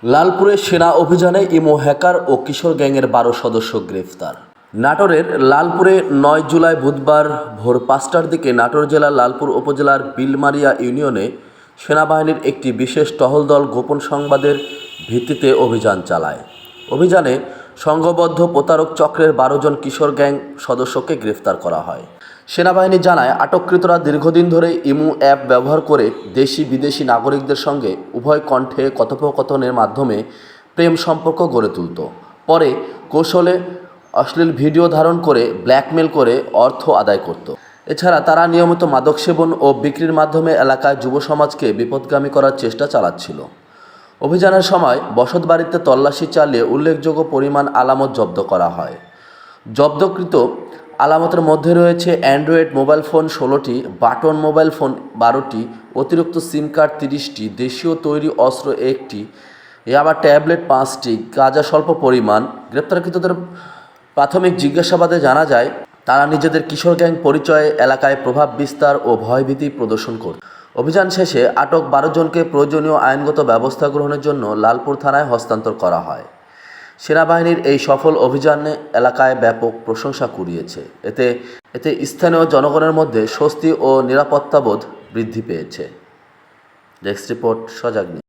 লালপুরে সেনা অভিযানে imo hacker ও কিশোর গ্যাংয়ের ১২ সদস্য গ্রেফতার। নাটোরের লালপুরে ৯ জুলাই বুধবার ভোর ৫টার দিকে নাটোর জেলার লালপুর উপজেলার বিলমারিয়া ইউনিয়নে সেনাবাহিনীর একটি বিশেষ টহল দল গোপন সংবাদের ভিত্তিতে অভিযান চালায়। অভিযানে সংঘবদ্ধ প্রতারক চক্রের ১২ জন কিশোর গ্যাং সদস্যকে গ্রেফতার করা হয়। সেনাবাহিনী জানায়, আটককৃতরা দীর্ঘদিন ধরে ইমো অ্যাপ ব্যবহার করে দেশি বিদেশি নাগরিকদের সঙ্গে উভয় কণ্ঠে কথোপকথনের মাধ্যমে প্রেম সম্পর্ক গড়ে তুলত। পরে কৌশলে অশ্লীল ভিডিও ধারণ করে ব্ল্যাকমেল করে অর্থ আদায় করত। এছাড়া তারা নিয়মিত মাদক সেবন ও বিক্রির মাধ্যমে এলাকায় যুব সমাজকে বিপথগামী করার চেষ্টা চালাচ্ছিল। অভিযানের সময় বসতবাড়িতে তল্লাশি চালিয়ে উল্লেখযোগ্য পরিমাণ আলামত জব্দ করা হয়। জব্দকৃত আলামতের মধ্যে রয়েছে অ্যান্ড্রয়েড মোবাইল ফোন ১৬টি, বাটন মোবাইল ফোন ১২টি, অতিরিক্ত সিম কার্ড ৩০টি, দেশীয় তৈরি অস্ত্র ১টি, ইয়াবা ট্যাবলেট ৫টি, গাঁজা স্বল্প পরিমাণ। গ্রেপ্তারকৃতদের প্রাথমিক জিজ্ঞাসাবাদে জানা যায়, তারা নিজেদের কিশোর গ্যাং পরিচয়ে এলাকায় প্রভাব বিস্তার ও ভয়ভীতি প্রদর্শন করে। অভিযান শেষে আটক ১২ জনকে প্রয়োজনীয় আইনগত ব্যবস্থা গ্রহণের জন্য লালপুর থানায় হস্তান্তর করা হয়। সেনাবাহিনীর এই সফল অভিযানে এলাকায় ব্যাপক প্রশংসা কুড়িয়েছে। এতে স্থানীয় জনগণের মধ্যে স্বস্তি ও নিরাপত্তাবোধ বৃদ্ধি পেয়েছে। ডেস্ক রিপোর্ট, সজাগ নিউজ।